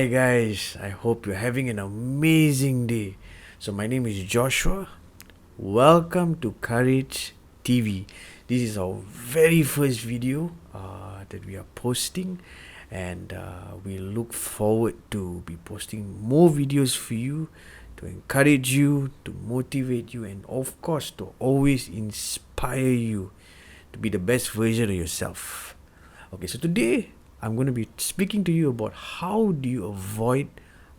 Hi guys, I hope you're having an amazing day. So my name is Joshua. Welcome to Courage TV. This is our very first video that we are posting, and we look forward to be posting more videos for you to encourage you, to motivate you, and of course to always inspire you to be the best version of yourself. Okay, so today I'm going to be speaking to you about how do you avoid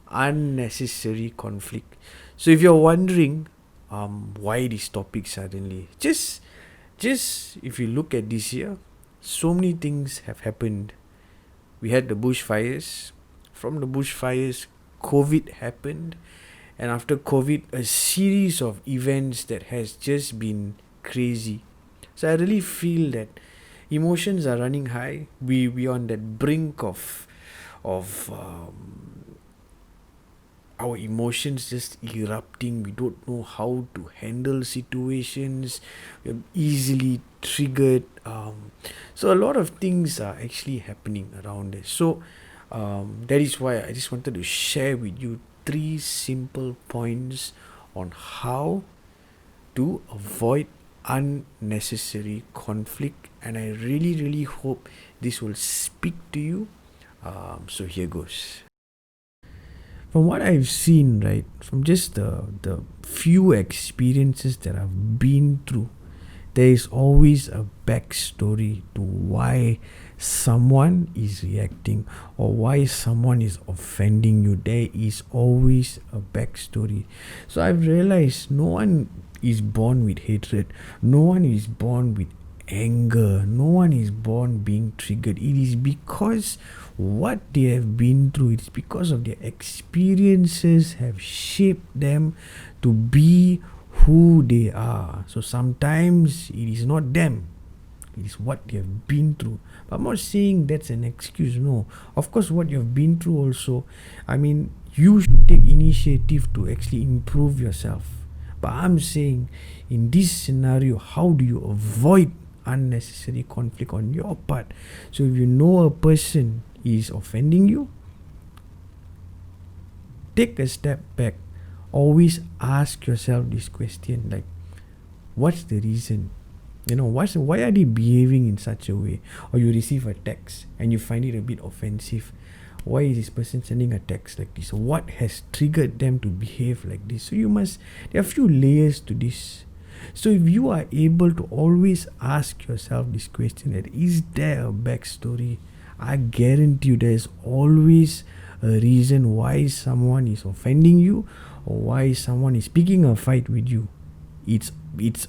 unnecessary conflict. So if you're wondering why this topic suddenly, just if you look at this year, so many things have happened. We had the bushfires. From the bushfires, COVID happened, and after COVID, a series of events that has just been crazy. So I really feel that emotions are running high. We on that brink of our emotions just erupting. We don't know how to handle situations. We're easily triggered. So a lot of things are actually happening around us. So that is why I just wanted to share with you 3 simple points on how to avoid unnecessary conflict, and I really hope this will speak to you. So here goes. From what I've seen, right, from just the few experiences that I've been through, there is always a backstory to why someone is reacting or why someone is offending you. There is always a backstory. So I've realized no one is born with hatred, no one is born with anger, no one is born being triggered. It is because what they have been through, it's because of their experiences have shaped them to be who they are. So sometimes it is not them, it is what they have been through. But I'm not saying that's an excuse. No, of course what you have been through also, I mean, you should take initiative to actually improve yourself. But I'm saying in this scenario, how do you avoid unnecessary conflict on your part? So if you know a person is offending you, take a step back. Always ask yourself this question, like, what's the reason? Why are they behaving in such a way? Or you receive a text and you find it a bit offensive. Why is this person sending a text like this? What has triggered them to behave like this? So there are a few layers to this. So if you are able to always ask yourself this question, that is there a backstory, I guarantee you there is always a reason why someone is offending you or why someone is picking a fight with you. It's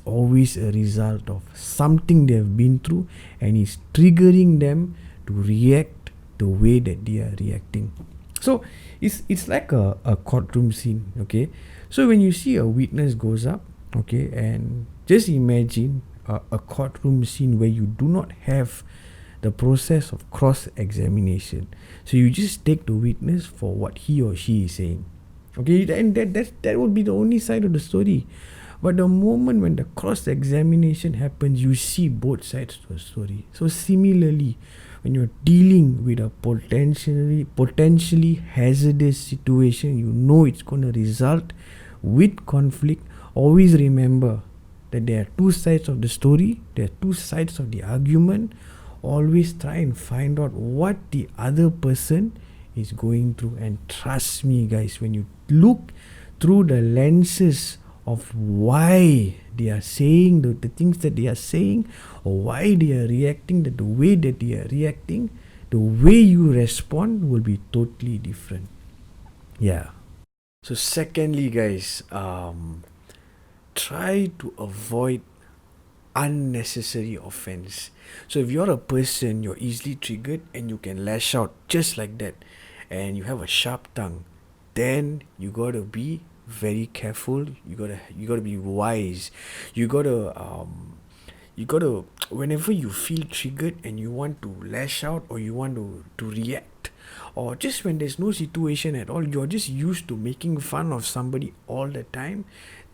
always a result of something they have been through, and it's triggering them to react the way that they are reacting. So it's like a courtroom scene, okay? So when you see a witness goes up, okay, and just imagine a courtroom scene where you do not have the process of cross-examination. So you just take the witness for what he or she is saying, okay, and that would be the only side of the story. But the moment when the cross-examination happens, you see both sides to a story. So similarly, when you're dealing with a potentially hazardous situation, you know it's going to result with conflict. Always remember that there are 2 sides of the story, there are 2 sides of the argument. Always try and find out what the other person is going through, and trust me guys, when you look through the lenses of why they are saying the things that they are saying, or why they are reacting the way that they are reacting, the way you respond will be totally different. Yeah. So secondly guys, try to avoid unnecessary offense. So if you're a person, you're easily triggered and you can lash out just like that, and you have a sharp tongue, then you gotta be very careful. You gotta be wise. You gotta whenever you feel triggered and you want to lash out, or you want to react, or just when there's no situation at all, you're just used to making fun of somebody all the time,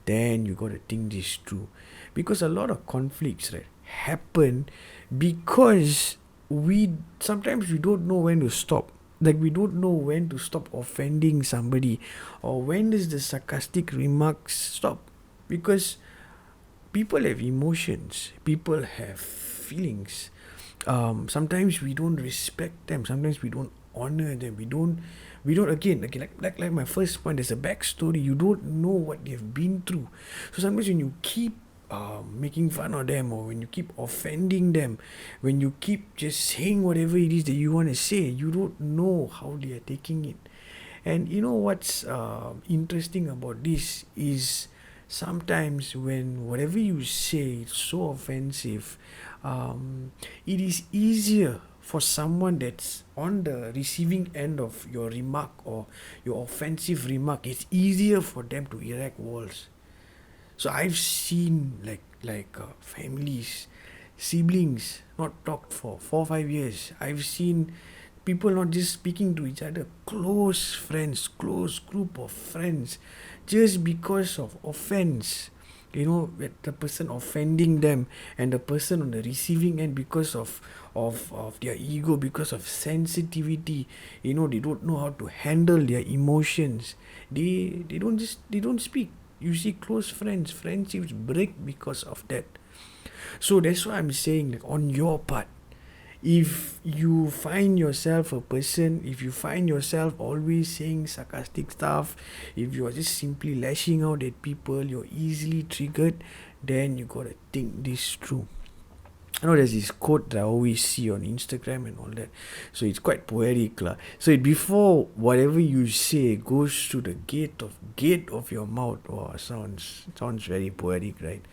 then you gotta think this through. Because a lot of conflicts, right, happen because we sometimes we don't know when to stop. Like we don't know when to stop offending somebody, or when does the sarcastic remarks stop. Because people have emotions, people have feelings. Sometimes we don't respect them, sometimes we don't honor them, we don't again, like my first point, there's a backstory. You don't know what they've been through. So sometimes when you keep making fun of them, or when you keep offending them, when you keep just saying whatever it is that you want to say, you don't know how they are taking it. And you know what's interesting about this is, sometimes when whatever you say is so offensive, it is easier for someone that's on the receiving end of your remark or your offensive remark. It's easier for them to erect walls. So I've seen families, siblings not talked for 4 or 5 years. I've seen people not just speaking to each other, close friends, close group of friends, just because of offense. With the person offending them, and the person on the receiving end, because of their ego, because of sensitivity. They don't know how to handle their emotions. They don't speak. You see, close friendships break because of that. So that's why I'm saying, like, on your part, if you find yourself a person, if you find yourself always saying sarcastic stuff, if you are just simply lashing out at people, you're easily triggered, then you gotta think this through. There's this quote that I always see on Instagram and all that. So it's quite poetic lah. So before whatever you say goes through the gate of your mouth, sounds very poetic, right?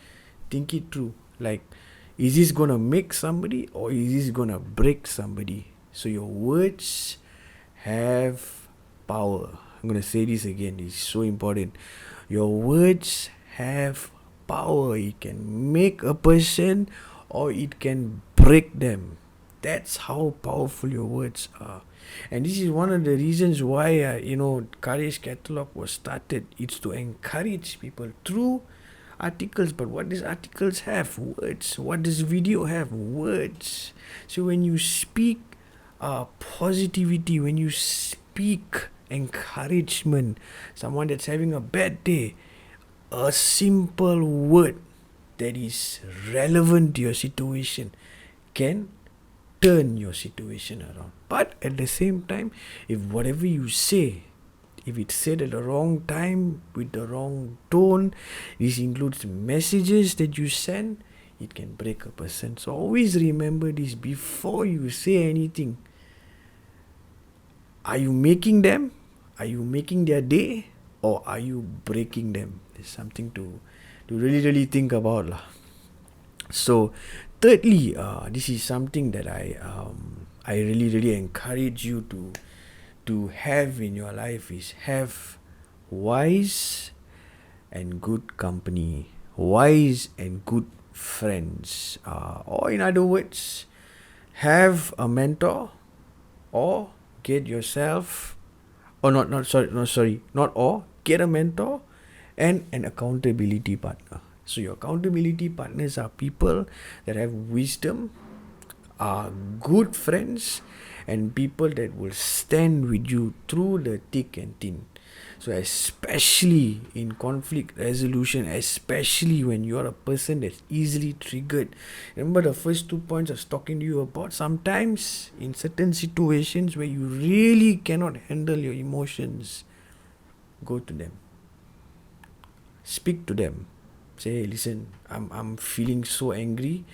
Think it through. Like, is this gonna make somebody, or is this gonna break somebody? So your words have power. I'm gonna say this again. It's so important. Your words have power. It can make a person, or it can break them. That's how powerful your words are. And this is one of the reasons why Courage Catalog was started. It's to encourage people through articles. But what does articles have? Words. What does video have? Words. So when you speak positivity, when you speak encouragement, someone that's having a bad day, a simple word that is relevant to your situation can turn your situation around. But at the same time, if whatever you say, if it's said at the wrong time, with the wrong tone, this includes messages that you send, it can break a person. So always remember this before you say anything. Are you making them? Are you making their day? Or are you breaking them? There's something to really, really think about lah. So thirdly, this is something that I really, really encourage you to have in your life, is have wise and good company, wise and good friends, or in other words, have a mentor, or get yourself, or get a mentor and an accountability partner. So your accountability partners are people that have wisdom, are good friends, and people that will stand with you through the thick and thin. So especially in conflict resolution, especially when you're a person that's easily triggered. Remember the first 2 points I was talking to you about? Sometimes in certain situations where you really cannot handle your emotions, go to them. Speak to them. Say, listen, I'm feeling so angry,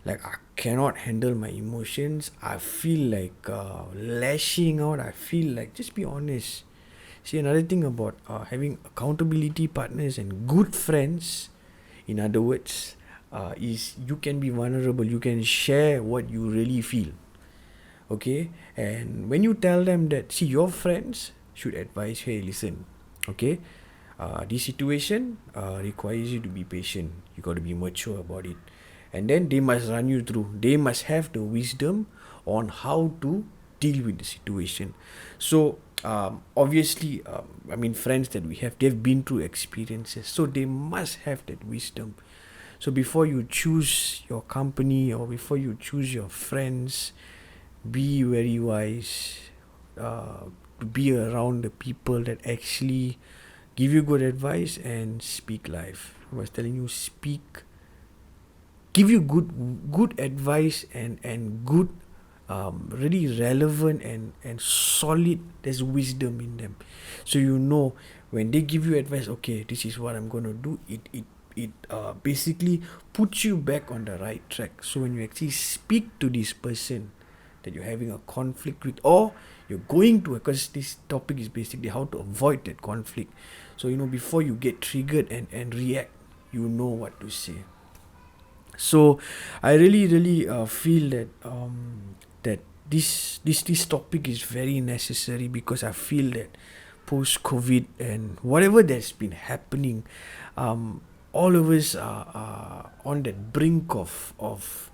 like I cannot handle my emotions. I feel like lashing out. I feel like, just be honest. See, another thing about having accountability partners and good friends, in other words, is you can be vulnerable. You can share what you really feel. Okay? And when you tell them that, see, your friends should advise, hey, listen, okay, this situation requires you to be patient. You got to be mature about it. And then they must run you through. They must have the wisdom on how to deal with the situation. So obviously, friends that we have, they've been through experiences, so they must have that wisdom. So before you choose your company, or before you choose your friends, be very wise. to be around the people that actually give you good advice and speak life. I was telling you, give you good advice and good really relevant and solid. There's wisdom in them, so you know when they give you advice, okay, this is what I'm going to do. It basically puts you back on the right track. So when you actually speak to this person that you're having a conflict with, or you're going to, because this topic is basically how to avoid that conflict, so you know before you get triggered and react, you know what to say. So I really feel that that this topic is very necessary, because I feel that post COVID and whatever that's been happening, all of us are on that brink of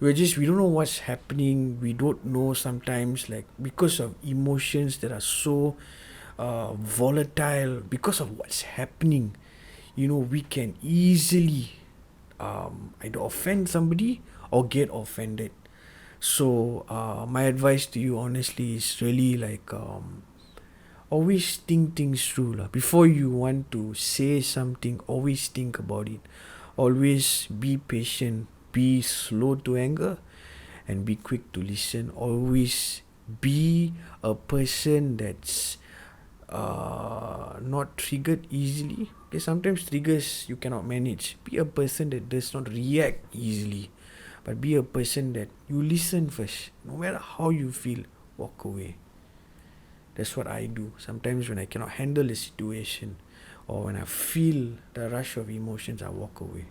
we don't know what's happening. We don't know sometimes, like, because of emotions that are so volatile, because of what's happening, you know, we can easily either offend somebody or get offended. So my advice to you honestly is really like, always think things through lah. Before you want to say something, always think about it. Always be patient, be slow to anger, and be quick to listen. Always be a person that's not triggered easily. Okay, sometimes triggers you cannot manage. Be a person that does not react easily, but be a person that you listen first. No matter how you feel, walk away. That's what I do. Sometimes when I cannot handle the situation, or when I feel the rush of emotions, I walk away.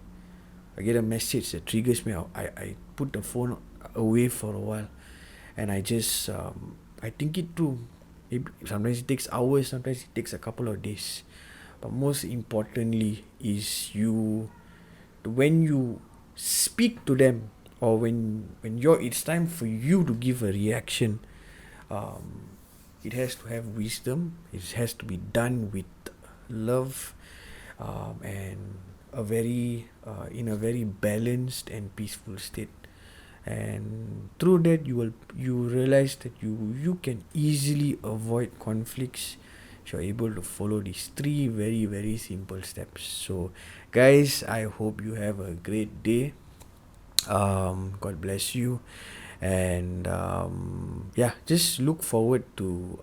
I get a message that triggers me, I put the phone away for a while, and I just I think it through. Sometimes it takes hours, sometimes it takes a couple of days. But most importantly is when you speak to them, or when it's time for you to give a reaction, it has to have wisdom. It has to be done with love, and a very in a very balanced and peaceful state. And through that you realize that you can easily avoid conflicts if you're able to follow these three very very simple steps. So guys, I hope you have a great day. God bless you. And yeah, just look forward to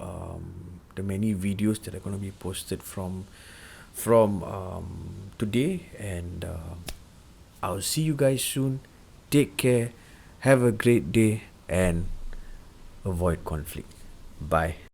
the many videos that are going to be posted from today. And I'll see you guys soon. Take care, have a great day, and avoid conflict. Bye.